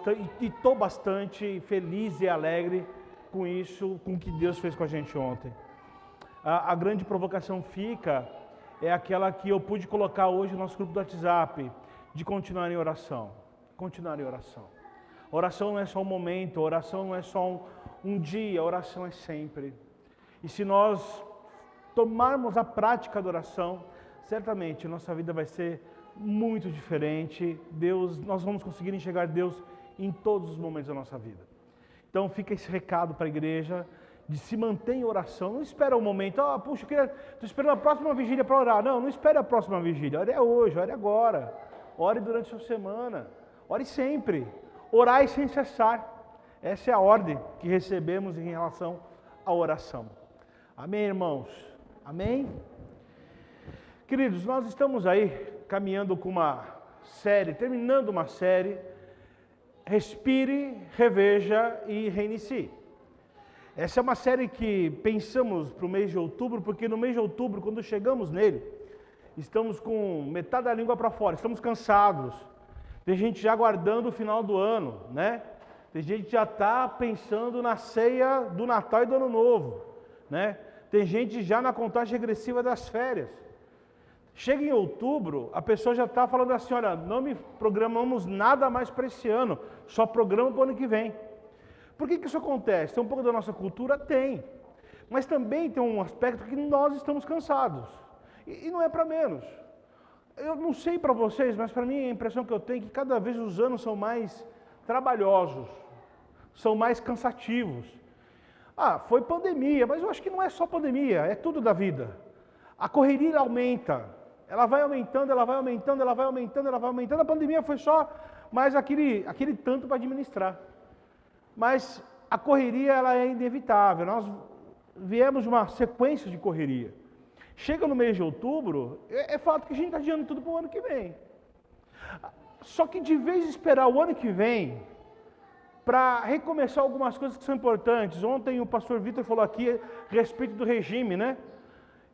bastante, e estou bastante feliz e alegre com isso, com o que Deus fez com a gente ontem. A grande provocação é aquela que eu pude colocar hoje no nosso grupo do WhatsApp, de continuar em oração. Continuar em oração. A oração não é só um momento, a oração não é só um dia, a oração é sempre. E se nós tomarmos a prática da oração, certamente nossa vida vai ser muito diferente. Nós vamos conseguir enxergar Deus em todos os momentos da nossa vida. Então fica esse recado para a igreja, de se manter em oração. Não espera o momento, puxa, estou esperando a próxima vigília para orar. Não espere a próxima vigília, ore hoje, ore agora. Ore durante a sua semana, ore sempre. Orai sem cessar. Essa é a ordem que recebemos em relação à oração. Amém, irmãos? Amém? Queridos, nós estamos aí caminhando com uma série, terminando uma série, Respire, Reveja e Reinicie. Essa é uma série que pensamos para o mês de outubro, porque no mês de outubro, quando chegamos nele, estamos com metade da língua para fora, estamos cansados. Tem gente já aguardando o final do ano, né? Tem gente que já está pensando na ceia do Natal e do Ano Novo, né? Tem gente já na contagem regressiva das férias. Chega em outubro, a pessoa já está falando assim, olha, não me programamos nada mais para esse ano, só programa para o ano que vem. Por que isso acontece? Tem um pouco da nossa cultura? Tem. Mas também tem um aspecto que nós estamos cansados. E não é para menos. Eu não sei para vocês, mas para mim a impressão que eu tenho é que cada vez os anos são mais trabalhosos, são mais cansativos. Foi pandemia, mas eu acho que não é só pandemia, é tudo da vida. A correria aumenta, ela vai aumentando, ela vai aumentando, ela vai aumentando, ela vai aumentando. A pandemia foi só mais aquele tanto para administrar. Mas a correria ela é inevitável, nós viemos de uma sequência de correria. Chega no mês de outubro, é fato que a gente está adiando tudo para o ano que vem. Só que de vez de esperar o ano que vem, para recomeçar algumas coisas que são importantes. Ontem o pastor Vitor falou aqui a respeito do regime, né?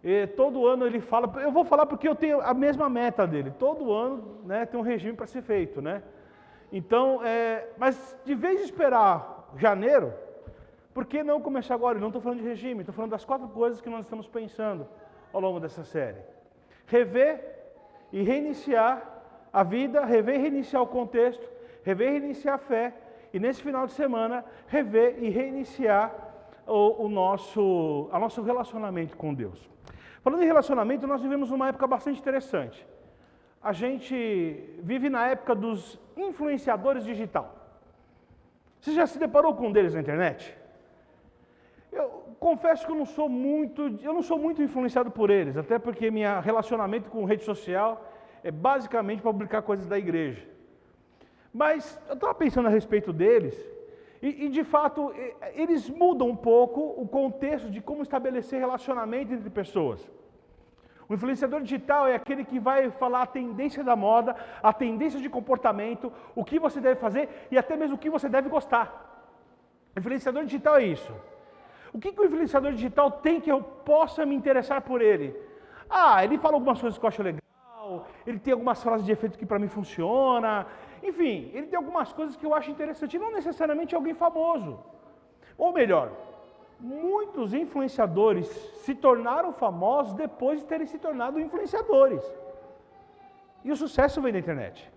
E todo ano ele fala, eu vou falar porque eu tenho a mesma meta dele. Todo ano, né, tem um regime para ser feito, né? Então, mas de vez de esperar janeiro, por que não começar agora? Eu não estou falando de regime, estou falando das 4 coisas que nós estamos pensando ao longo dessa série. Rever e reiniciar a vida, rever e reiniciar o contexto, rever e reiniciar a fé, e nesse final de semana, rever e reiniciar o nosso relacionamento com Deus. Falando em relacionamento, nós vivemos uma época bastante interessante. A gente vive na época dos influenciadores digital. Você já se deparou com um deles na internet? Eu confesso que eu não sou muito influenciado por eles, até porque meu relacionamento com rede social é basicamente para publicar coisas da igreja. Mas eu estava pensando a respeito deles, e de fato eles mudam um pouco o contexto de como estabelecer relacionamento entre pessoas. O influenciador digital é aquele que vai falar a tendência da moda, a tendência de comportamento, o que você deve fazer e até mesmo o que você deve gostar. O influenciador digital é isso. O que o influenciador digital tem que eu possa me interessar por ele? Ele fala algumas coisas que eu acho legal, ele tem algumas frases de efeito que para mim funciona, enfim, ele tem algumas coisas que eu acho interessante, não necessariamente alguém famoso. Ou melhor, muitos influenciadores se tornaram famosos depois de terem se tornado influenciadores. E o sucesso vem da internet.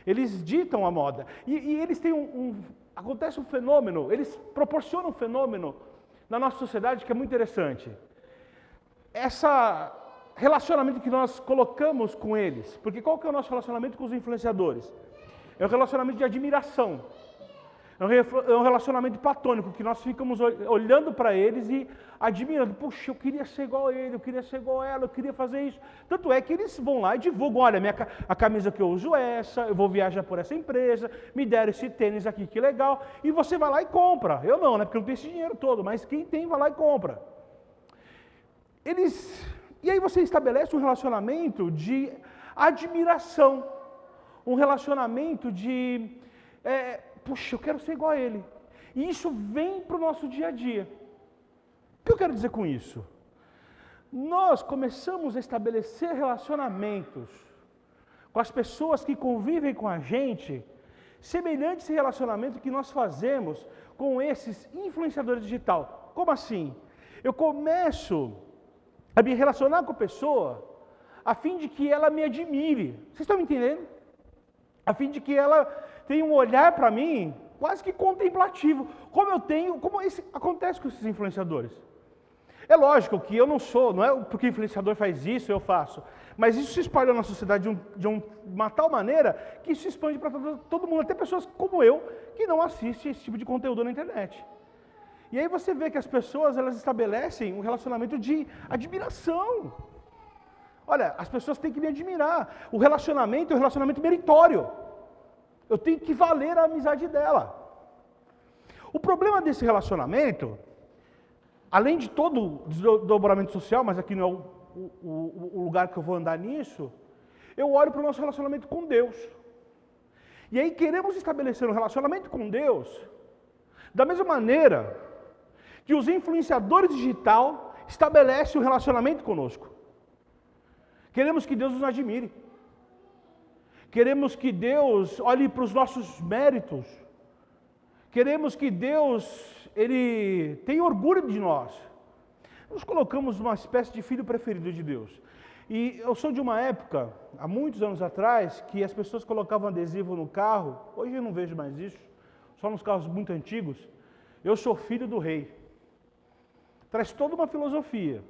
Eles ditam a moda. E eles têm acontece um fenômeno, eles proporcionam um fenômeno na nossa sociedade que é muito interessante. Esse relacionamento que nós colocamos com eles, porque qual que é o nosso relacionamento com os influenciadores? É um relacionamento de admiração. É um relacionamento platônico, que nós ficamos olhando para eles e admirando. Puxa, eu queria ser igual a ele, eu queria ser igual a ela, eu queria fazer isso. Tanto é que eles vão lá e divulgam, olha, a camisa que eu uso é essa, eu vou viajar por essa empresa, me deram esse tênis aqui, que legal. E você vai lá e compra. Eu não, né? Porque eu não tenho esse dinheiro todo, mas quem tem vai lá e compra. E aí você estabelece um relacionamento de admiração, um relacionamento de... puxa, eu quero ser igual a ele. E isso vem para o nosso dia a dia. O que eu quero dizer com isso? Nós começamos a estabelecer relacionamentos com as pessoas que convivem com a gente, semelhante a esse relacionamento que nós fazemos com esses influenciadores digital. Como assim? Eu começo a me relacionar com a pessoa a fim de que ela me admire. Vocês estão me entendendo? A fim de que ela tenha um olhar para mim quase que contemplativo, como acontece com esses influenciadores. É lógico que eu não é porque o influenciador faz isso, eu faço, mas isso se espalhou na sociedade de uma tal maneira que isso se expande para todo mundo, até pessoas como eu, que não assistem esse tipo de conteúdo na internet. E aí você vê que as pessoas, elas estabelecem um relacionamento de admiração. Olha, as pessoas têm que me admirar. O relacionamento é um relacionamento meritório. Eu tenho que valer a amizade dela. O problema desse relacionamento, além de todo o desdobramento social, mas aqui não é o lugar que eu vou andar nisso, eu olho para o nosso relacionamento com Deus. E aí queremos estabelecer um relacionamento com Deus da mesma maneira que os influenciadores digital estabelecem um relacionamento conosco. Queremos que Deus nos admire. Queremos que Deus olhe para os nossos méritos. Queremos que Deus, Ele tenha orgulho de nós. Nos colocamos uma espécie de filho preferido de Deus. E eu sou de uma época, há muitos anos atrás, que as pessoas colocavam adesivo no carro. Hoje eu não vejo mais isso, só nos carros muito antigos. Eu sou filho do rei. Traz toda uma filosofia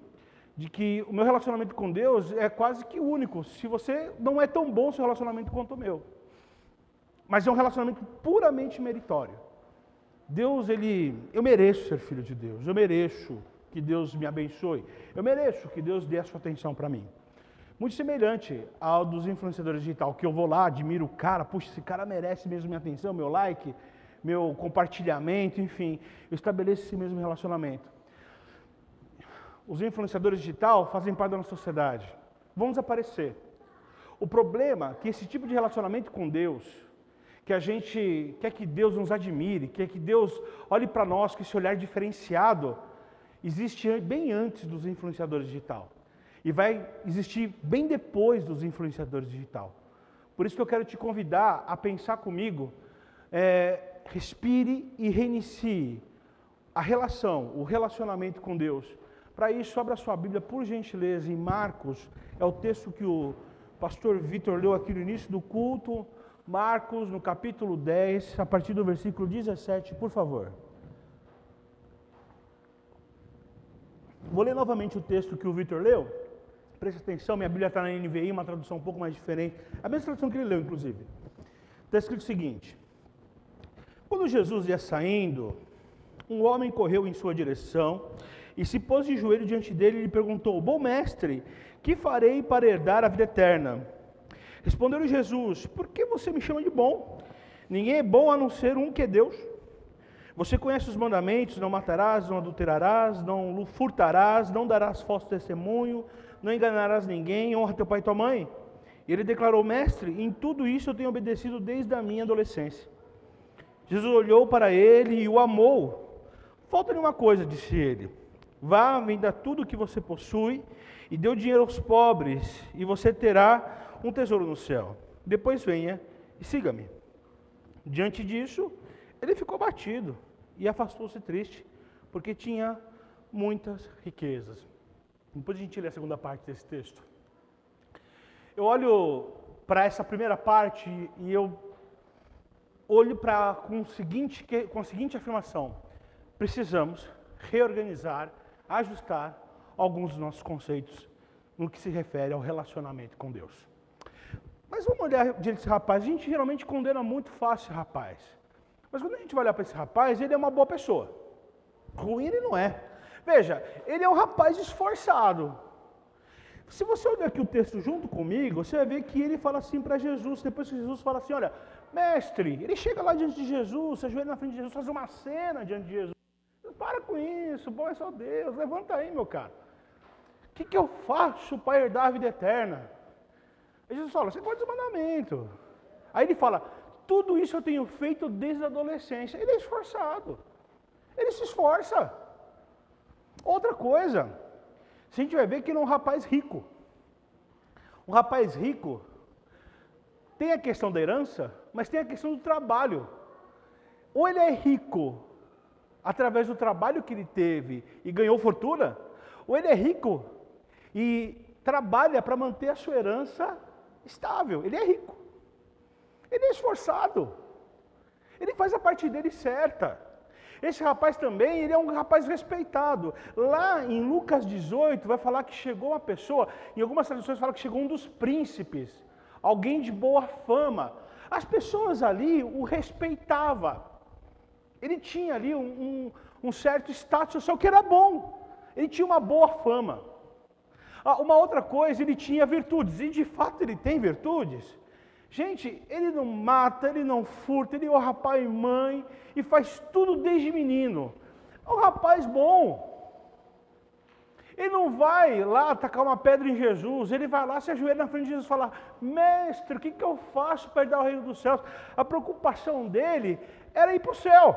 de que o meu relacionamento com Deus é quase que único, se você não é tão bom o seu relacionamento quanto o meu. Mas é um relacionamento puramente meritório. Deus, eu mereço ser filho de Deus, eu mereço que Deus me abençoe, eu mereço que Deus dê a sua atenção para mim. Muito semelhante ao dos influenciadores digital, que eu vou lá, admiro o cara, puxa, esse cara merece mesmo minha atenção, meu like, meu compartilhamento, enfim, eu estabeleço esse mesmo relacionamento. Os influenciadores digital fazem parte da nossa sociedade, vão desaparecer. O problema é que esse tipo de relacionamento com Deus, que a gente quer que Deus nos admire, quer que Deus olhe para nós com esse olhar diferenciado, existe bem antes dos influenciadores digital. E vai existir bem depois dos influenciadores digital. Por isso que eu quero te convidar a pensar comigo, respire e reinicie o relacionamento com Deus. Para isso, abra sua Bíblia, por gentileza, em Marcos, é o texto que o pastor Vitor leu aqui no início do culto, Marcos, no capítulo 10, a partir do versículo 17, por favor. Vou ler novamente o texto que o Vitor leu. Preste atenção, minha Bíblia está na NVI, uma tradução um pouco mais diferente. A mesma tradução que ele leu, inclusive. Está escrito o seguinte: quando Jesus ia saindo, um homem correu em sua direção e se pôs de joelho diante dele e lhe perguntou: bom mestre, que farei para herdar a vida eterna? Respondeu-lhe Jesus: por que você me chama de bom? Ninguém é bom a não ser um que é Deus. Você conhece os mandamentos: não matarás, não adulterarás, não furtarás, não darás falso testemunho, não enganarás ninguém, honra teu pai e tua mãe. Ele declarou: mestre, em tudo isso eu tenho obedecido desde a minha adolescência. Jesus olhou para ele e o amou. Falta-lhe uma coisa, disse ele: vá, venda tudo o que você possui e dê o dinheiro aos pobres, e você terá um tesouro no céu. Depois venha e siga-me. Diante disso, ele ficou abatido e afastou-se triste, porque tinha muitas riquezas. Depois a gente lê a segunda parte desse texto. Eu olho para essa primeira parte e eu olho com a seguinte afirmação: precisamos reorganizar, ajustar alguns dos nossos conceitos no que se refere ao relacionamento com Deus. Mas vamos olhar diante desse rapaz. A gente geralmente condena muito fácil esse rapaz. Mas quando a gente vai olhar para esse rapaz, ele é uma boa pessoa. Ruim ele não é. Veja, ele é um rapaz esforçado. Se você olhar aqui o texto junto comigo, você vai ver que ele fala assim para Jesus, depois que Jesus fala assim: olha, mestre, ele chega lá diante de Jesus, se ajoelha na frente de Jesus, faz uma cena diante de Jesus. Para com isso, bom é só Deus, levanta aí, meu cara. O que eu faço para herdar a vida eterna? Aí Jesus fala: você pode os mandamentos. Aí ele fala: tudo isso eu tenho feito desde a adolescência. Ele é esforçado, ele se esforça. Outra coisa, a gente vai ver que ele é um rapaz rico. Um rapaz rico Tem a questão da herança, mas tem a questão do trabalho. Ou ele é rico através do trabalho que ele teve e ganhou fortuna, ou ele é rico e trabalha para manter a sua herança estável. Ele é rico. Ele é esforçado. Ele faz a parte dele certa. Esse rapaz também, ele é um rapaz respeitado. Lá em Lucas 18, vai falar que chegou uma pessoa, em algumas traduções fala que chegou um dos príncipes, alguém de boa fama. As pessoas ali o respeitavam. Ele tinha ali um certo status social que era bom. Ele tinha uma boa fama. Uma outra coisa, ele tinha virtudes, e de fato ele tem virtudes. Gente, ele não mata, ele não furta, ele honra pai e mãe, e faz tudo desde menino. É um rapaz bom. Ele não vai lá tacar uma pedra em Jesus, ele vai lá, se ajoelha na frente de Jesus e fala: mestre, o que eu faço para herdar o reino dos céus? A preocupação dele era ir para o céu.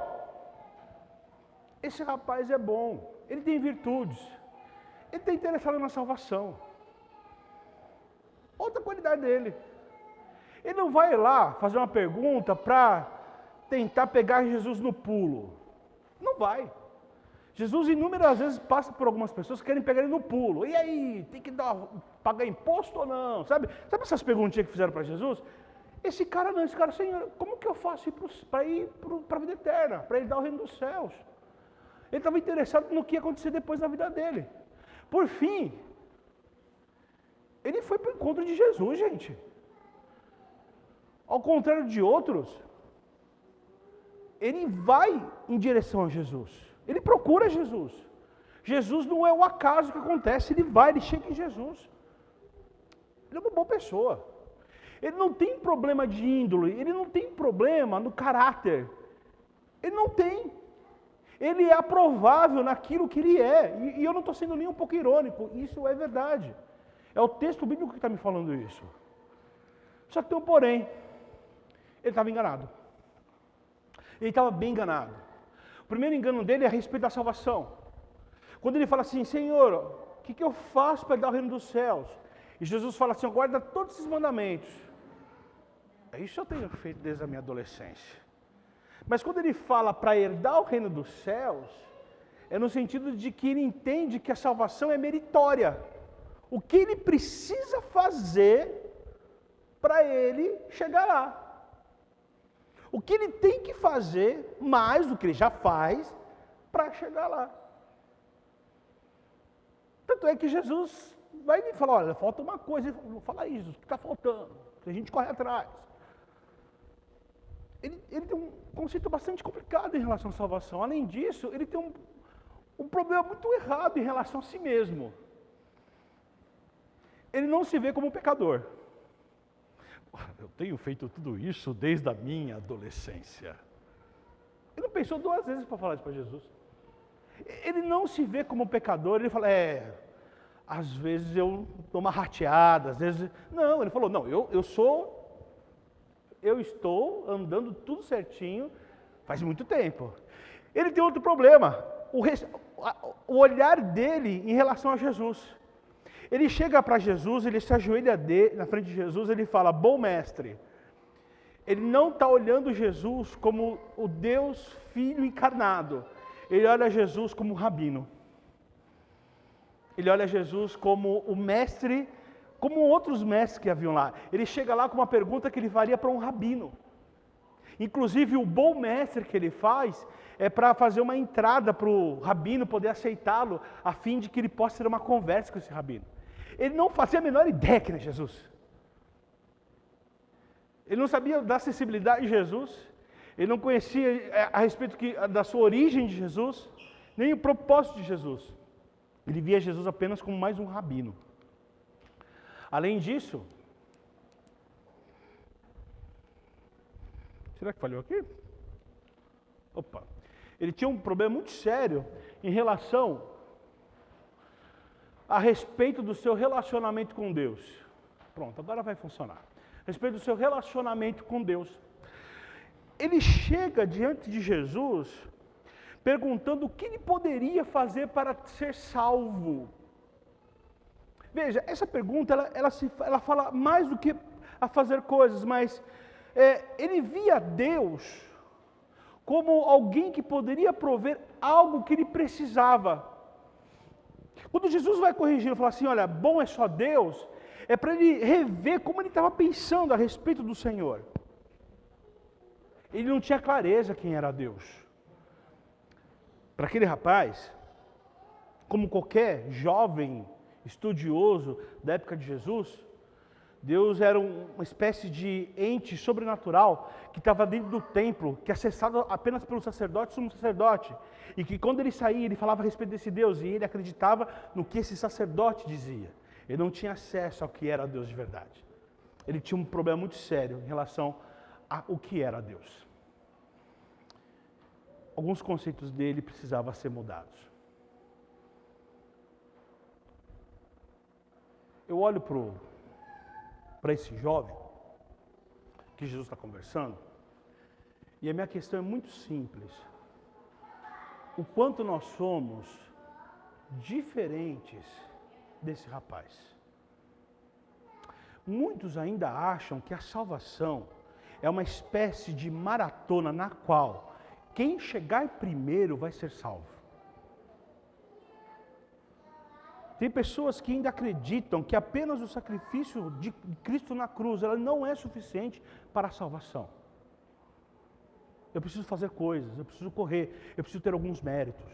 Esse rapaz é bom, ele tem virtudes, ele está interessado na salvação. Outra qualidade dele. Ele não vai lá fazer uma pergunta para tentar pegar Jesus no pulo. Não vai. Jesus inúmeras vezes passa por algumas pessoas que querem pegar ele no pulo. E aí, tem que pagar imposto ou não? Sabe essas perguntinhas que fizeram para Jesus? Esse cara não, esse cara, Senhor, como que eu faço para ir para a vida eterna, para ele dar o reino dos céus? Ele estava interessado no que ia acontecer depois da vida dele. Por fim, ele foi para o encontro de Jesus, gente. Ao contrário de outros, ele vai em direção a Jesus. Ele procura Jesus. Jesus não é o acaso que acontece, ele vai, ele chega em Jesus. Ele é uma boa pessoa. Ele não tem problema de índole, ele não tem problema no caráter. Ele não tem. Ele é aprovável naquilo que ele é. E eu não estou sendo nem um pouco irônico, isso é verdade. É o texto bíblico que está me falando isso. Só que tem um porém. Ele estava enganado. Ele estava bem enganado. O primeiro engano dele é a respeito da salvação. Quando ele fala assim: Senhor, o que eu faço para dar o reino dos céus? E Jesus fala assim: guarda todos esses mandamentos. Isso eu tenho feito desde a minha adolescência. Mas quando ele fala para herdar o reino dos céus, é no sentido de que ele entende que a salvação é meritória. O que ele precisa fazer para ele chegar lá. O que ele tem que fazer, mais do que ele já faz, para chegar lá. Tanto é que Jesus vai me falar: olha, falta uma coisa. Ele fala: fala isso, o que está faltando? Que a gente corre atrás. Ele tem um conceito bastante complicado em relação à salvação. Além disso, ele tem um problema muito errado em relação a si mesmo. Ele não se vê como um pecador. Eu tenho feito tudo isso desde a minha adolescência. Ele não pensou duas vezes para falar isso para Jesus. Ele não se vê como um pecador, ele fala: às vezes eu dou uma rateada, às vezes... Não, ele falou: não, eu estou andando tudo certinho faz muito tempo. Ele tem outro problema, o olhar dele em relação a Jesus. Ele chega para Jesus, ele se ajoelha na frente de Jesus, ele fala: bom mestre. Ele não está olhando Jesus como o Deus Filho encarnado. Ele olha Jesus como um rabino. Ele olha Jesus como o mestre, como outros mestres que haviam lá. Ele chega lá com uma pergunta que ele faria para um rabino. Inclusive, o bom mestre que ele faz é para fazer uma entrada para o rabino poder aceitá-lo, a fim de que ele possa ter uma conversa com esse rabino. Ele não fazia a menor ideia que era Jesus. Ele não sabia da acessibilidade de Jesus. Ele não conhecia a respeito da sua origem de Jesus, nem o propósito de Jesus. Ele via Jesus apenas como mais um rabino. Além disso, será que falhou aqui? Opa! Ele tinha um problema muito sério em relação a respeito do seu relacionamento com Deus. Pronto, agora vai funcionar. A respeito do seu relacionamento com Deus. Ele chega diante de Jesus perguntando o que ele poderia fazer para ser salvo. Veja, essa pergunta ela fala mais do que a fazer coisas, mas ele via Deus como alguém que poderia prover algo que ele precisava. Quando Jesus vai corrigir e falar assim, olha, bom é só Deus, é para ele rever como ele estava pensando a respeito do Senhor. Ele não tinha clareza quem era Deus. Para aquele rapaz, como qualquer jovem estudioso da época de Jesus, Deus era uma espécie de ente sobrenatural que estava dentro do templo, que é acessado apenas pelo sacerdote e sumo sacerdote. E que quando ele saía, ele falava a respeito desse Deus e ele acreditava no que esse sacerdote dizia. Ele não tinha acesso ao que era Deus de verdade. Ele tinha um problema muito sério em relação ao que era Deus. Alguns conceitos dele precisavam ser mudados. Eu olho para esse jovem que Jesus está conversando, e a minha questão é muito simples. O quanto nós somos diferentes desse rapaz. Muitos ainda acham que a salvação é uma espécie de maratona na qual quem chegar primeiro vai ser salvo. Tem pessoas que ainda acreditam que apenas o sacrifício de Cristo na cruz, ela não é suficiente para a salvação. Eu preciso fazer coisas, eu preciso correr, eu preciso ter alguns méritos.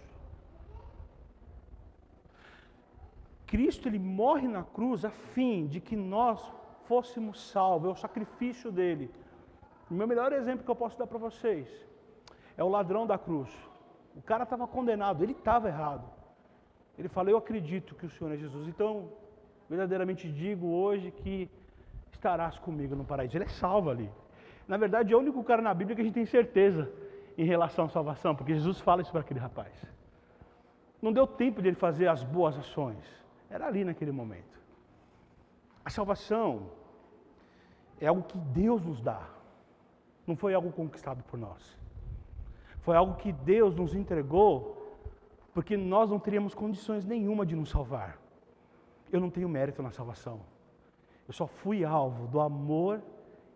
Cristo, ele morre na cruz a fim de que nós fôssemos salvos, é o sacrifício dele. O meu melhor exemplo que eu posso dar para vocês é o ladrão da cruz. O cara estava condenado, ele estava errado. Ele fala, eu acredito que o Senhor é Jesus, então verdadeiramente digo hoje que estarás comigo no paraíso. Ele é salvo ali. Na verdade, é o único cara na Bíblia que a gente tem certeza em relação à salvação, porque Jesus fala isso para aquele rapaz. Não deu tempo de ele fazer as boas ações, era ali naquele momento. A salvação é algo que Deus nos dá, não foi algo conquistado por nós. Foi algo que Deus nos entregou, porque nós não teríamos condições nenhuma de nos salvar. Eu não tenho mérito na salvação. Eu só fui alvo do amor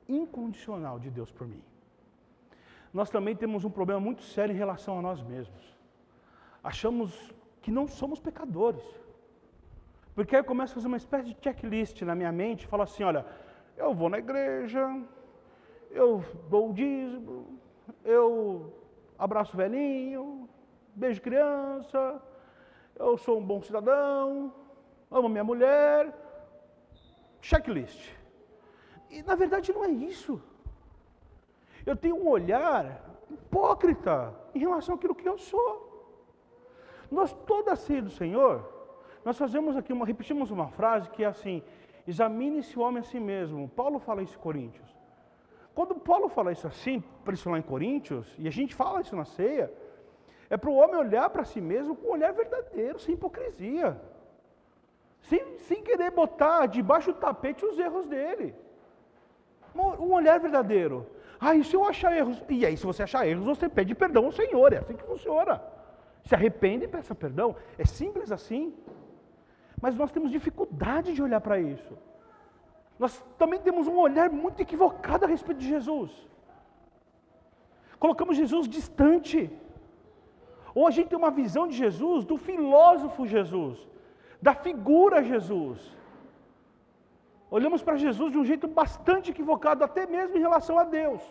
incondicional de Deus por mim. Nós também temos um problema muito sério em relação a nós mesmos. Achamos que não somos pecadores. Porque aí eu começo a fazer uma espécie de checklist na minha mente, falo assim, olha, eu vou na igreja, eu dou o dízimo, eu abraço o velhinho, beijo criança, eu sou um bom cidadão, amo minha mulher, checklist. E na verdade não é isso. Eu tenho um olhar hipócrita em relação àquilo que eu sou. Nós, toda a ceia do Senhor, nós fazemos aqui, repetimos uma frase que é assim, examine-se o homem a si mesmo. Paulo fala isso em Coríntios. Quando Paulo fala isso assim, para isso lá em Coríntios, e a gente fala isso na ceia, é para o homem olhar para si mesmo com um olhar verdadeiro, sem hipocrisia. Sem querer botar debaixo do tapete os erros dele. Um olhar verdadeiro. E se eu achar erros? E aí, se você achar erros, você pede perdão ao Senhor. É assim que funciona. Se arrepende e peça perdão. É simples assim. Mas nós temos dificuldade de olhar para isso. Nós também temos um olhar muito equivocado a respeito de Jesus. Colocamos Jesus distante. Ou a gente tem uma visão de Jesus, do filósofo Jesus, da figura Jesus. Olhamos para Jesus de um jeito bastante equivocado, até mesmo em relação a Deus.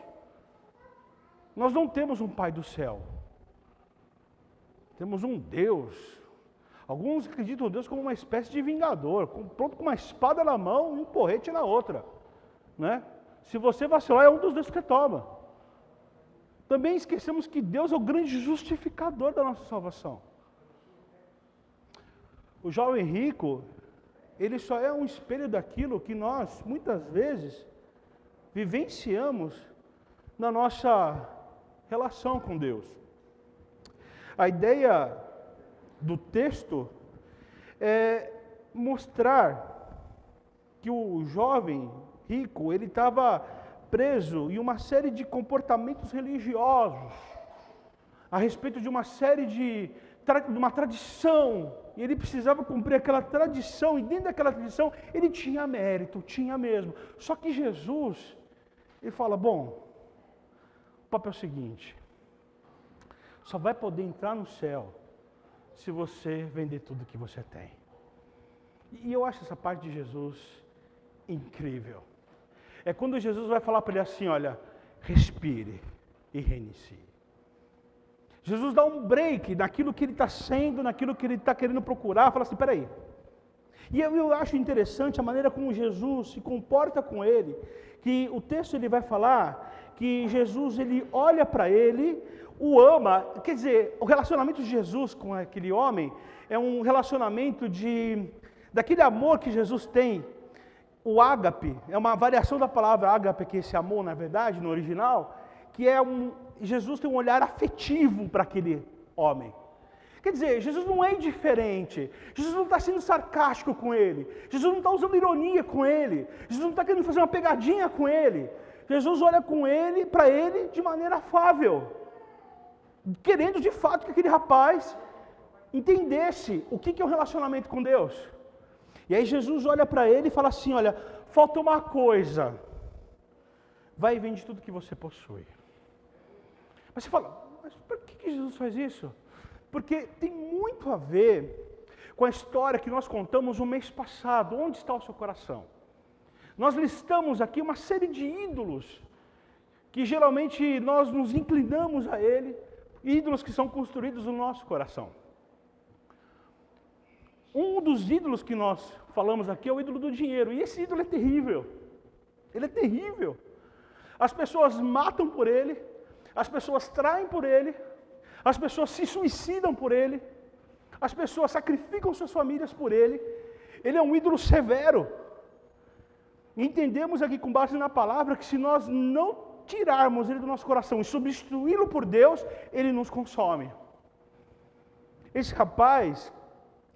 Nós não temos um Pai do céu. Temos um Deus. Alguns acreditam em Deus como uma espécie de vingador, pronto com uma espada na mão e um porrete na outra. Né? Se você vacilar, é um dos dois que toma. Também esquecemos que Deus é o grande justificador da nossa salvação. O jovem rico, ele só é um espelho daquilo que nós, muitas vezes, vivenciamos na nossa relação com Deus. A ideia do texto é mostrar que o jovem rico, ele estava preso em uma série de comportamentos religiosos, a respeito de uma série de uma tradição e ele precisava cumprir aquela tradição, e dentro daquela tradição ele tinha mérito, tinha mesmo. Só que Jesus, ele fala, bom, o papo é o seguinte, só vai poder entrar no céu se você vender tudo que você tem. E eu acho essa parte de Jesus incrível. É quando Jesus vai falar para ele assim, olha, respire e reinicie. Jesus dá um break naquilo que ele está sendo, naquilo que ele está querendo procurar, fala assim, peraí. E eu acho interessante a maneira como Jesus se comporta com ele, que o texto ele vai falar que Jesus ele olha para ele, o ama, quer dizer, o relacionamento de Jesus com aquele homem é um relacionamento daquele amor que Jesus tem. O ágape, é uma variação da palavra ágape, que é esse amor, na verdade, no original, que é Jesus tem um olhar afetivo para aquele homem. Quer dizer, Jesus não é indiferente, Jesus não está sendo sarcástico com ele, Jesus não está usando ironia com ele, Jesus não está querendo fazer uma pegadinha com ele. Jesus olha para ele de maneira afável, querendo de fato que aquele rapaz entendesse o que é um relacionamento com Deus. E aí Jesus olha para ele e fala assim, olha, falta uma coisa, vai e vende tudo que você possui. Mas você fala, mas por que Jesus faz isso? Porque tem muito a ver com a história que nós contamos no mês passado, onde está o seu coração? Nós listamos aqui uma série de ídolos, que geralmente nós nos inclinamos a ele, ídolos que são construídos no nosso coração. Um dos ídolos que nós falamos aqui é o ídolo do dinheiro, e esse ídolo é terrível, ele é terrível. As pessoas matam por ele, as pessoas traem por ele, as pessoas se suicidam por ele, as pessoas sacrificam suas famílias por ele. Ele é um ídolo severo. Entendemos aqui com base na palavra que se nós não tirarmos ele do nosso coração e substituí-lo por Deus, ele nos consome. Esse rapaz,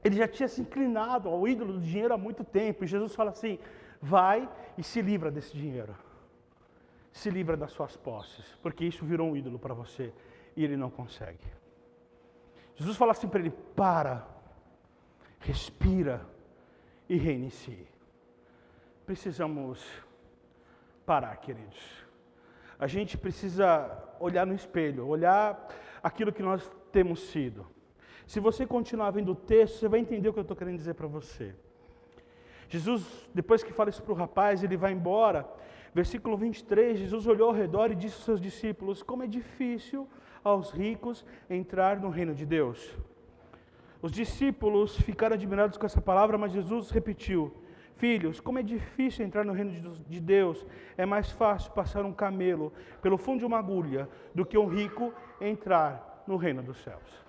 ele já tinha se inclinado ao ídolo do dinheiro há muito tempo, e Jesus fala assim, vai e se livra desse dinheiro. Se livra das suas posses, porque isso virou um ídolo para você, e ele não consegue. Jesus fala assim para ele, para, respira e reinicie. Precisamos parar, queridos. A gente precisa olhar no espelho, olhar aquilo que nós temos sido. Se você continuar vendo o texto, você vai entender o que eu estou querendo dizer para você. Jesus, depois que fala isso para o rapaz, ele vai embora. Versículo 23, Jesus olhou ao redor e disse aos seus discípulos, como é difícil aos ricos entrar no reino de Deus. Os discípulos ficaram admirados com essa palavra, mas Jesus repetiu, filhos, como é difícil entrar no reino de Deus, é mais fácil passar um camelo pelo fundo de uma agulha do que um rico entrar no reino dos céus.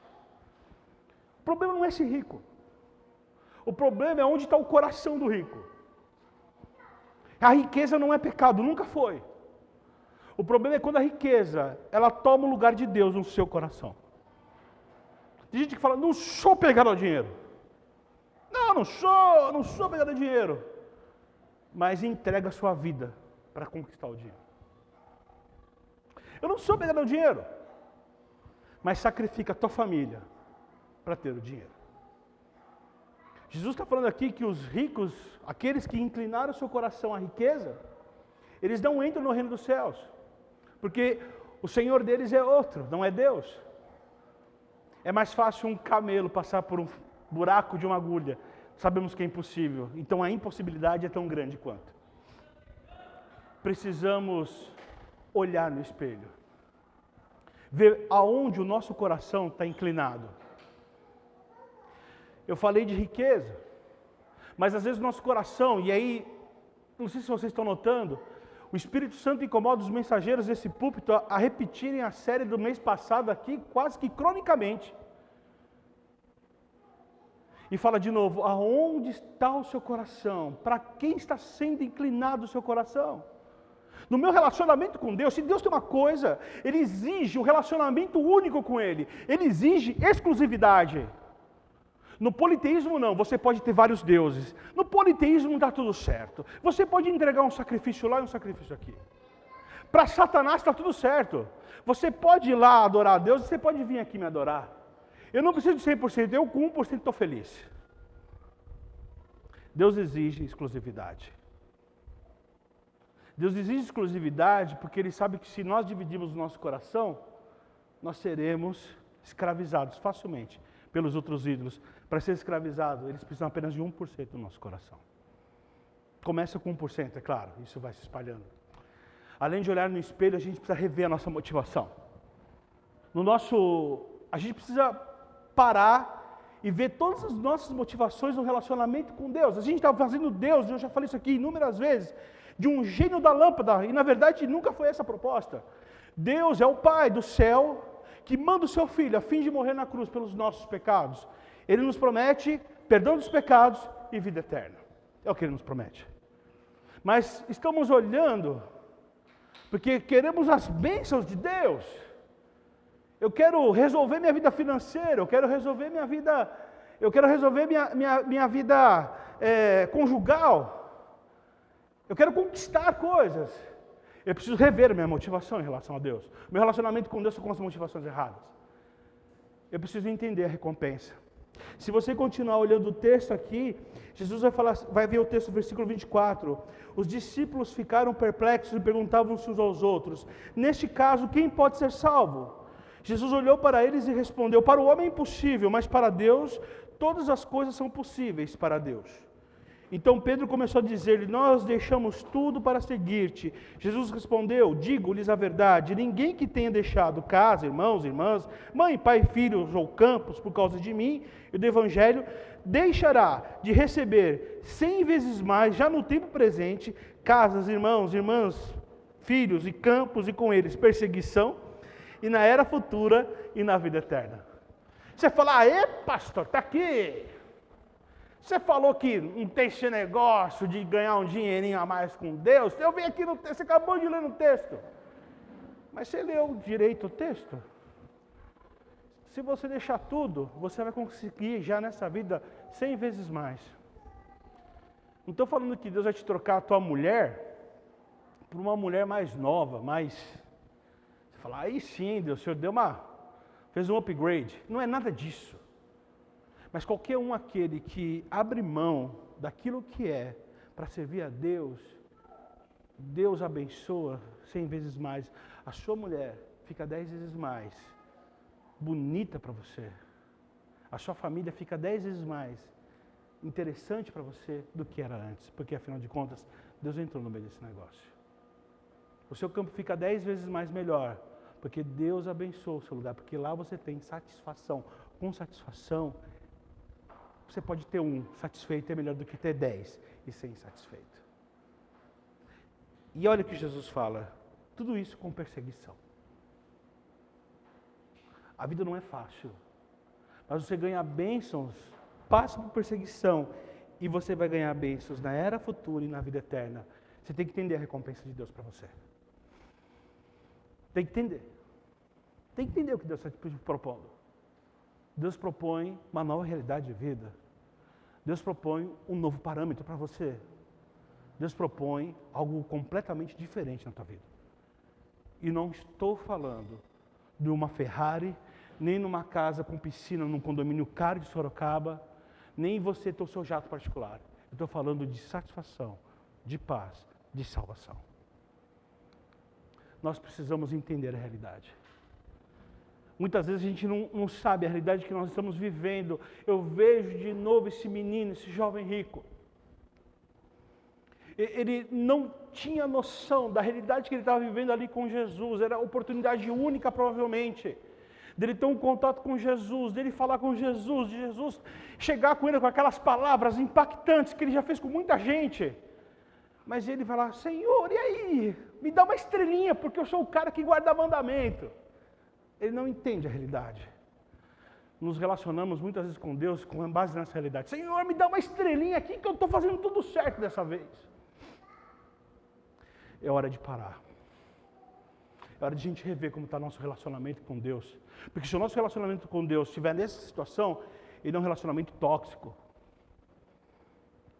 O problema não é ser rico, o problema é onde está o coração do rico. A riqueza não é pecado, nunca foi. O problema é quando a riqueza, ela toma o lugar de Deus no seu coração. Tem gente que fala, não sou pegado ao dinheiro. Não sou pegado ao dinheiro. Mas entrega a sua vida para conquistar o dinheiro. Eu não sou pegado ao dinheiro. Mas sacrifica a tua família para ter o dinheiro. Jesus está falando aqui que os ricos, aqueles que inclinaram seu coração à riqueza, eles não entram no reino dos céus, porque o Senhor deles é outro, não é Deus. É mais fácil um camelo passar por um buraco de uma agulha, sabemos que é impossível, então a impossibilidade é tão grande quanto. Precisamos olhar no espelho, ver aonde o nosso coração está inclinado. Eu falei de riqueza, mas às vezes o nosso coração, e aí, não sei se vocês estão notando, o Espírito Santo incomoda os mensageiros desse púlpito a repetirem a série do mês passado aqui, quase que cronicamente. E fala de novo, aonde está o seu coração? Para quem está sendo inclinado o seu coração? No meu relacionamento com Deus, se Deus tem uma coisa, Ele exige um relacionamento único com Ele, Ele exige exclusividade. No politeísmo não, você pode ter vários deuses. No politeísmo está tudo certo. Você pode entregar um sacrifício lá e um sacrifício aqui. Para Satanás está tudo certo. Você pode ir lá adorar a Deus e você pode vir aqui me adorar. Eu não preciso de 100%, eu com 1% estou feliz. Deus exige exclusividade. Deus exige exclusividade porque Ele sabe que se nós dividirmos o nosso coração, nós seremos escravizados facilmente pelos outros ídolos. Para ser escravizado, eles precisam apenas de 1% do nosso coração. Começa com 1%, é claro, isso vai se espalhando. Além de olhar no espelho, a gente precisa rever a nossa motivação. A gente precisa parar e ver todas as nossas motivações no relacionamento com Deus. A gente está fazendo Deus, eu já falei isso aqui inúmeras vezes, de um gênio da lâmpada, e na verdade nunca foi essa a proposta. Deus é o Pai do céu, que manda o seu Filho a fim de morrer na cruz pelos nossos pecados. Ele nos promete perdão dos pecados e vida eterna. É o que Ele nos promete. Mas estamos olhando, porque queremos as bênçãos de Deus. Eu quero resolver minha vida financeira, eu quero resolver minha vida conjugal. Eu quero conquistar coisas. Eu preciso rever minha motivação em relação a Deus. Meu relacionamento com Deus são com as motivações erradas. Eu preciso entender a recompensa. Se você continuar olhando o texto aqui, Jesus vai ver o texto, versículo 24. Os discípulos ficaram perplexos e perguntavam-se uns aos outros: neste caso, quem pode ser salvo? Jesus olhou para eles e respondeu: para o homem é impossível, mas para Deus, todas as coisas são possíveis para Deus. Então Pedro começou a dizer-lhe: nós deixamos tudo para seguir-te. Jesus respondeu: digo-lhes a verdade, ninguém que tenha deixado casa, irmãos, irmãs, mãe, pai, filhos ou campos por causa de mim e do Evangelho, deixará de receber 100 vezes mais, já no tempo presente, casas, irmãos, irmãs, filhos e campos, e com eles perseguição, e na era futura e na vida eterna. Você fala: aê, pastor, está aqui. Você falou que não tem esse negócio de ganhar um dinheirinho a mais com Deus. Eu vi aqui no texto, você acabou de ler no texto. Mas você leu direito o texto? Se você deixar tudo, você vai conseguir já nessa vida 100 vezes mais. Não estou falando que Deus vai te trocar a tua mulher por uma mulher mais nova, mais... Você fala: aí sim, Deus, o Senhor fez um upgrade. Não é nada disso. Mas qualquer um aquele que abre mão daquilo que é para servir a Deus, Deus abençoa 100 vezes mais. A sua mulher fica 10 vezes mais bonita para você. A sua família fica 10 vezes mais interessante para você do que era antes. Porque afinal de contas, Deus entrou no meio desse negócio. O seu campo fica 10 vezes mais melhor, porque Deus abençoa o seu lugar. Porque lá você tem satisfação. Com satisfação, você pode ter satisfeito, é melhor do que ter 10 e ser insatisfeito. E olha o que Jesus fala, tudo isso com perseguição. A vida não é fácil, mas você ganha bênçãos, passa por perseguição, e você vai ganhar bênçãos na era futura e na vida eterna. Você tem que entender a recompensa de Deus para você. Tem que entender. Tem que entender o que Deus está te propondo. Deus propõe uma nova realidade de vida. Deus propõe um novo parâmetro para você. Deus propõe algo completamente diferente na tua vida. E não estou falando de uma Ferrari, nem numa casa com piscina, num condomínio caro de Sorocaba, nem você ter o seu jato particular. Eu estou falando de satisfação, de paz, de salvação. Nós precisamos entender a realidade. Muitas vezes a gente não sabe a realidade que nós estamos vivendo. Eu vejo de novo esse menino, esse jovem rico. Ele não tinha noção da realidade que ele estava vivendo ali com Jesus. Era oportunidade única, provavelmente, dele ter um contato com Jesus, dele falar com Jesus, de Jesus chegar com ele com aquelas palavras impactantes que ele já fez com muita gente. Mas ele vai lá: Senhor, e aí? Me dá uma estrelinha, porque eu sou o cara que guarda mandamento. Ele não entende a realidade. Nos relacionamos muitas vezes com Deus com base nessa realidade. Senhor, me dá uma estrelinha aqui que eu estou fazendo tudo certo dessa vez. É hora de parar. É hora de a gente rever como está nosso relacionamento com Deus. Porque se o nosso relacionamento com Deus estiver nessa situação, ele é um relacionamento tóxico.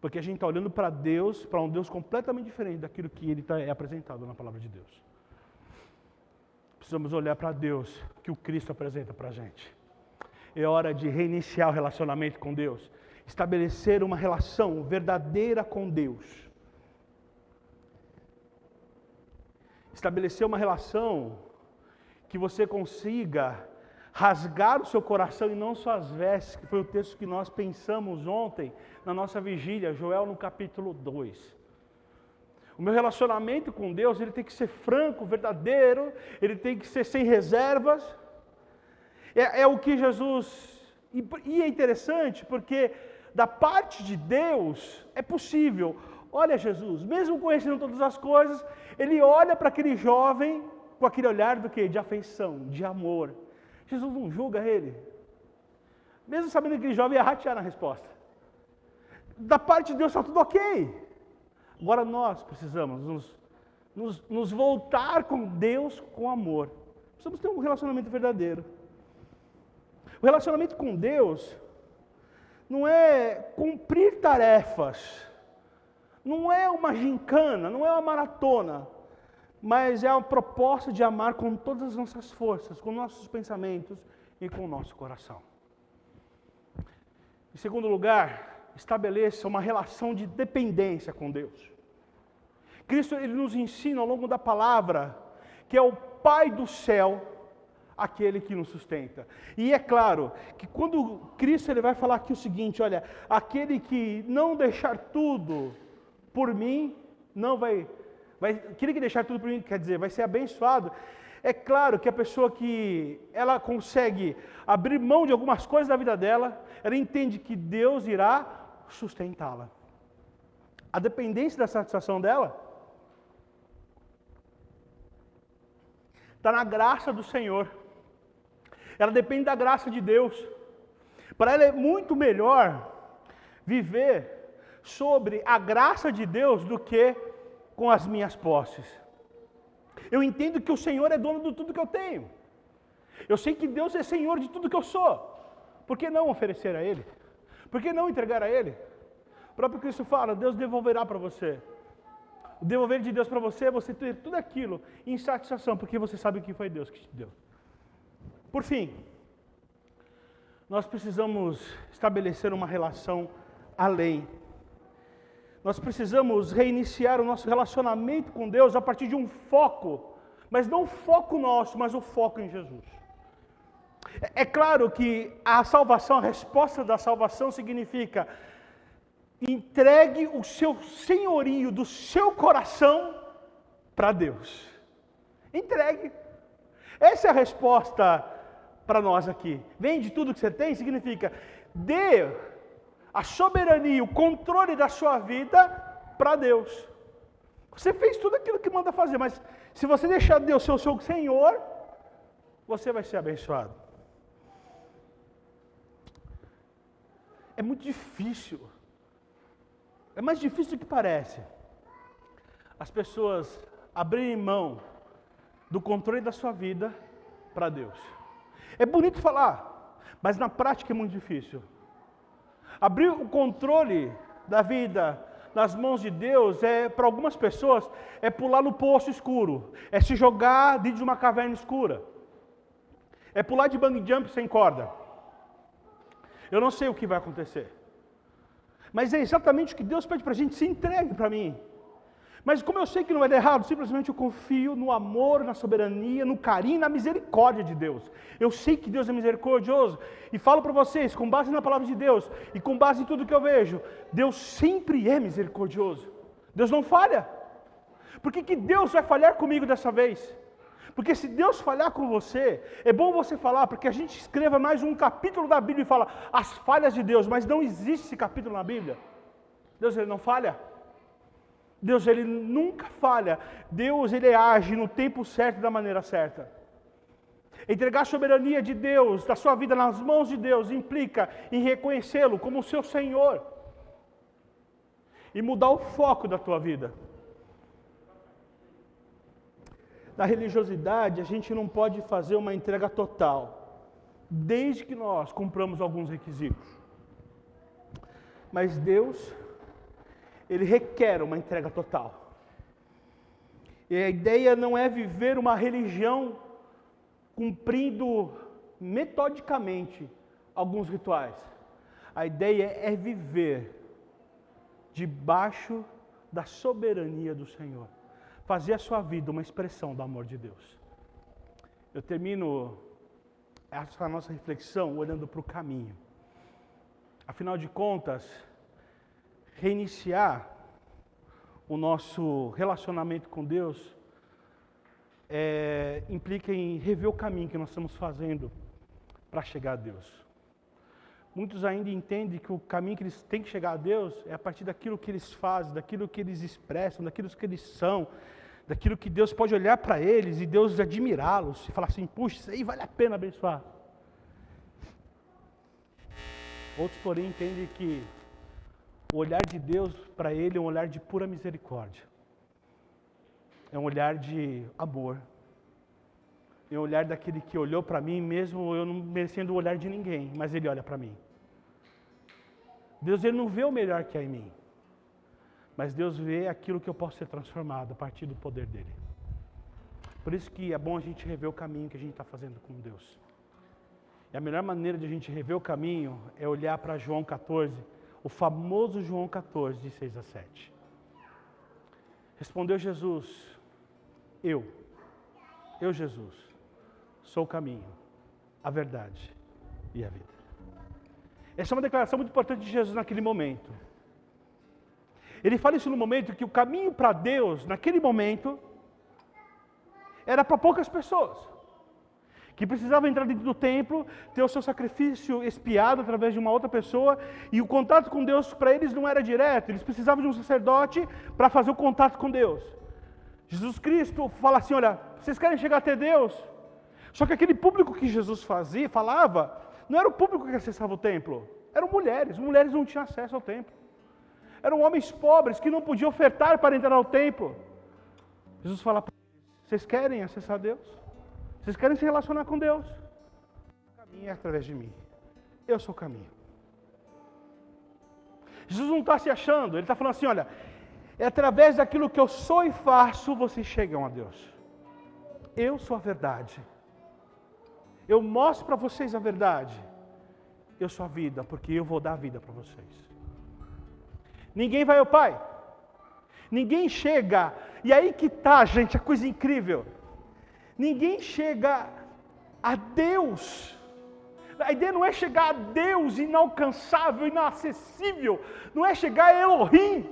Porque a gente está olhando para Deus, para um Deus completamente diferente daquilo que ele é apresentado na palavra de Deus. Precisamos olhar para Deus que o Cristo apresenta para a gente. é hora de reiniciar o relacionamento com Deus. Estabelecer uma relação verdadeira com Deus. Estabelecer uma relação que você consiga rasgar o seu coração e não suas vestes, que foi o texto que nós pensamos ontem na nossa vigília, Joel no capítulo 2. O meu relacionamento com Deus, ele tem que ser franco, verdadeiro, ele tem que ser sem reservas. É o que Jesus... E é interessante porque da parte de Deus é possível. Olha Jesus, mesmo conhecendo todas as coisas, ele olha para aquele jovem com aquele olhar do quê? De afeição, de amor. Jesus não julga ele. Mesmo sabendo que aquele jovem ia ratear na resposta. Da parte de Deus está tudo ok. Agora nós precisamos nos voltar com Deus com amor. Precisamos ter um relacionamento verdadeiro. O relacionamento com Deus não é cumprir tarefas, não é uma gincana, não é uma maratona, mas é a proposta de amar com todas as nossas forças, com nossos pensamentos e com o nosso coração. Em segundo lugar, estabeleça uma relação de dependência com Deus. Cristo ele nos ensina ao longo da palavra que é o Pai do céu, aquele que nos sustenta. E é claro que quando Cristo ele vai falar aqui o seguinte, olha, aquele que não deixar tudo por mim, não vai aquele que deixar tudo por mim, quer dizer, vai ser abençoado. É claro que a pessoa que ela consegue abrir mão de algumas coisas da vida dela, ela entende que Deus irá sustentá-la. A dependência da satisfação dela está na graça do Senhor. Ela depende da graça de Deus. Para ela é muito melhor viver sobre a graça de Deus do que com as minhas posses. Eu entendo que o Senhor é dono de tudo que eu tenho. Eu sei que Deus é Senhor de tudo que eu sou. Por que não oferecer a Ele? Por que não entregar a Ele? O próprio Cristo fala, Deus devolverá para você. O devolver de Deus para você é você ter tudo aquilo em satisfação, porque você sabe que foi Deus que te deu. Por fim, nós precisamos estabelecer uma relação além. Nós precisamos reiniciar o nosso relacionamento com Deus a partir de um foco, mas não o foco nosso, mas o foco em Jesus. É claro que a salvação, a resposta da salvação significa entregue o seu senhorio do seu coração para Deus. Entregue. Essa é a resposta para nós aqui. Vende tudo que você tem, significa dê a soberania, o controle da sua vida para Deus. Você fez tudo aquilo que manda fazer, mas se você deixar Deus ser o seu Senhor, você vai ser abençoado. É muito difícil. É mais difícil do que parece. As pessoas abrirem mão do controle da sua vida para Deus. É bonito falar, mas na prática é muito difícil. Abrir o controle da vida nas mãos de Deus para algumas pessoas, é pular no poço escuro, é se jogar dentro de uma caverna escura, é pular de bungee jump sem corda. Eu não sei o que vai acontecer, mas é exatamente o que Deus pede para a gente, se entregue para mim. Mas como eu sei que não vai dar errado, simplesmente eu confio no amor, na soberania, no carinho, na misericórdia de Deus. Eu sei que Deus é misericordioso e falo para vocês, com base na palavra de Deus e com base em tudo que eu vejo, Deus sempre é misericordioso. Deus não falha. Por que Deus vai falhar comigo dessa vez? Porque se Deus falhar com você, é bom você falar, porque a gente escreva mais um capítulo da Bíblia e fala as falhas de Deus, mas não existe esse capítulo na Bíblia. Deus ele não falha. Deus ele nunca falha. Deus ele age no tempo certo e da maneira certa. Entregar a soberania de Deus, da sua vida nas mãos de Deus, implica em reconhecê-lo como o seu Senhor e mudar o foco da tua vida. Na religiosidade, a gente não pode fazer uma entrega total, desde que nós cumpramos alguns requisitos. Mas Deus, ele requer uma entrega total. E a ideia não é viver uma religião cumprindo metodicamente alguns rituais. A ideia é viver debaixo da soberania do Senhor. Fazer a sua vida uma expressão do amor de Deus. Eu termino essa nossa reflexão olhando para o caminho. Afinal de contas, reiniciar o nosso relacionamento com Deus implica em rever o caminho que nós estamos fazendo para chegar a Deus. Muitos ainda entendem que o caminho que eles têm que chegar a Deus é a partir daquilo que eles fazem, daquilo que eles expressam, daquilo que eles são, daquilo que Deus pode olhar para eles e Deus admirá-los e falar assim, puxa, isso aí vale a pena abençoar. Outros, porém, entendem que o olhar de Deus para ele é um olhar de pura misericórdia. É um olhar de amor. É um olhar daquele que olhou para mim, mesmo eu não merecendo o olhar de ninguém, mas ele olha para mim. Deus, ele não vê o melhor que há em mim, mas Deus vê aquilo que eu posso ser transformado a partir do poder dele. Por isso que é bom a gente rever o caminho que a gente está fazendo com Deus. E a melhor maneira de a gente rever o caminho é olhar para João 14, o famoso João 14, de 6 a 7. Respondeu Jesus, eu, Jesus, sou o caminho, a verdade e a vida. Essa é uma declaração muito importante de Jesus naquele momento. Ele fala isso no momento que o caminho para Deus, naquele momento, era para poucas pessoas. Que precisavam entrar dentro do templo, ter o seu sacrifício expiado através de uma outra pessoa, e o contato com Deus para eles não era direto, eles precisavam de um sacerdote para fazer o contato com Deus. Jesus Cristo fala assim, olha, vocês querem chegar até Deus? Só que aquele público que Jesus falava, não era o público que acessava o templo, eram mulheres não tinham acesso ao templo. Eram homens pobres que não podiam ofertar para entrar ao templo. Jesus fala para eles, vocês querem acessar Deus? Vocês querem se relacionar com Deus? O caminho é através de mim. Eu sou o caminho. Jesus não está se achando, ele está falando assim, olha, é através daquilo que eu sou e faço, vocês chegam a Deus. Eu sou a verdade. Eu mostro para vocês a verdade. Eu sou a vida, porque eu vou dar a vida para vocês. Ninguém vai ao Pai. Ninguém chega. E aí que está, gente, a coisa incrível. Ninguém chega a Deus. A ideia não é chegar a Deus inalcançável, inacessível. Não é chegar a Elohim.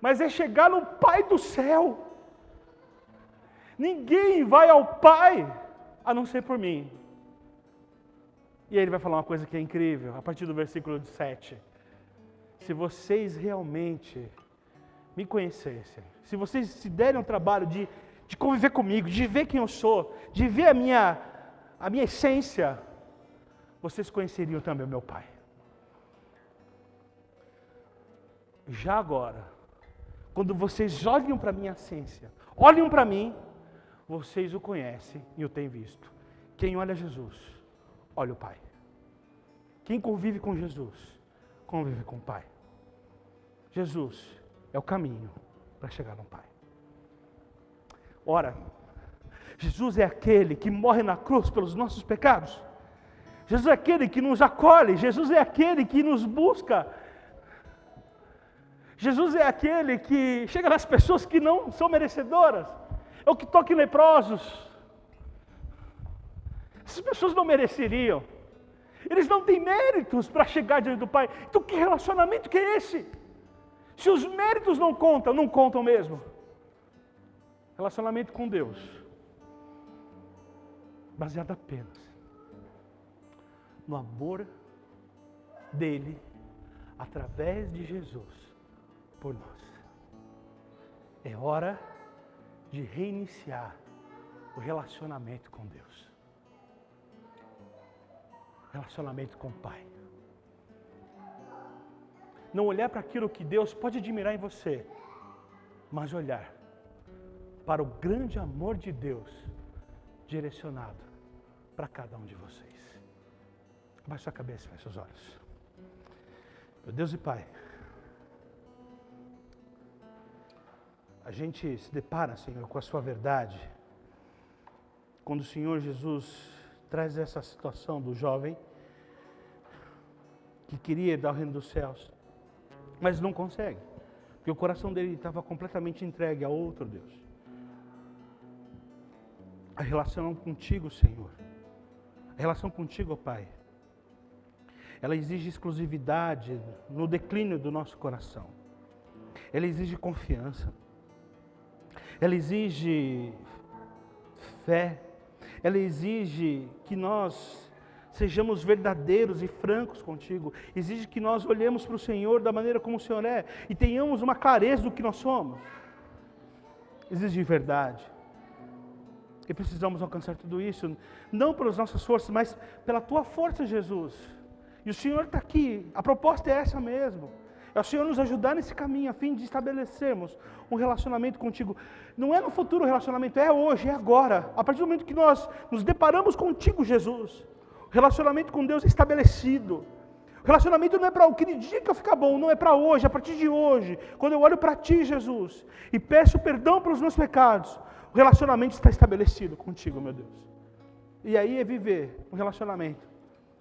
Mas é chegar no Pai do céu. Ninguém vai ao Pai a não ser por mim. E aí ele vai falar uma coisa que é incrível, a partir do versículo 7. Se vocês realmente me conhecessem, se vocês se derem o trabalho de conviver comigo, de ver quem eu sou, de ver a minha essência, vocês conheceriam também o meu Pai. Já agora, quando vocês olham para a minha essência, olham para mim, vocês o conhecem e o têm visto. Quem olha Jesus, olha o Pai. Quem convive com Jesus, convive com o Pai. Jesus é o caminho para chegar no Pai. Ora, Jesus é aquele que morre na cruz pelos nossos pecados. Jesus é aquele que nos acolhe. Jesus é aquele que nos busca. Jesus é aquele que chega nas pessoas que não são merecedoras. É o que toca em leprosos. Essas pessoas não mereceriam. Eles não têm méritos para chegar diante do Pai. Então que relacionamento que é esse? Se os méritos não contam mesmo. Relacionamento com Deus, baseado apenas no amor dele, através de Jesus, por nós. É hora de reiniciar o relacionamento com Deus. Relacionamento com o Pai. Não olhar para aquilo que Deus pode admirar em você, mas olhar para o grande amor de Deus direcionado para cada um de vocês. Baixe sua cabeça e feche seus olhos. Meu Deus e Pai, a gente se depara, Senhor, com a sua verdade, quando o Senhor Jesus traz essa situação do jovem que queria herdar o reino dos céus, mas não consegue, porque o coração dele estava completamente entregue a outro Deus. A relação contigo, Senhor, a relação contigo, ó Pai, ela exige exclusividade no declínio do nosso coração. Ela exige confiança. Ela exige fé. Ela exige que nós sejamos verdadeiros e francos contigo. Exige que nós olhemos para o Senhor da maneira como o Senhor é e tenhamos uma clareza do que nós somos. Exige verdade. E precisamos alcançar tudo isso, não pelas nossas forças, mas pela Tua força, Jesus. E o Senhor está aqui, a proposta é essa mesmo. É o Senhor nos ajudar nesse caminho, a fim de estabelecermos um relacionamento contigo. Não é no futuro o relacionamento, é hoje, é agora. A partir do momento que nós nos deparamos contigo, Jesus, o relacionamento com Deus é estabelecido. O relacionamento não é para aquele dia que eu ficar bom, não é para hoje, a partir de hoje. Quando eu olho para Ti, Jesus, e peço perdão pelos meus pecados, o relacionamento está estabelecido contigo, meu Deus. E aí é viver um relacionamento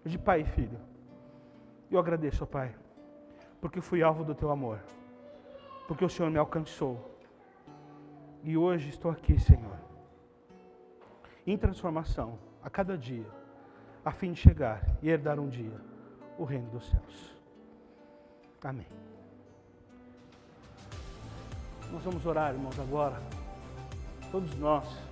de pai e filho. Eu agradeço, ó Pai, porque fui alvo do Teu amor, porque o Senhor me alcançou. E hoje estou aqui, Senhor, em transformação, a cada dia, a fim de chegar e herdar um dia o reino dos céus. Amém. Nós vamos orar, irmãos, agora, todos nós.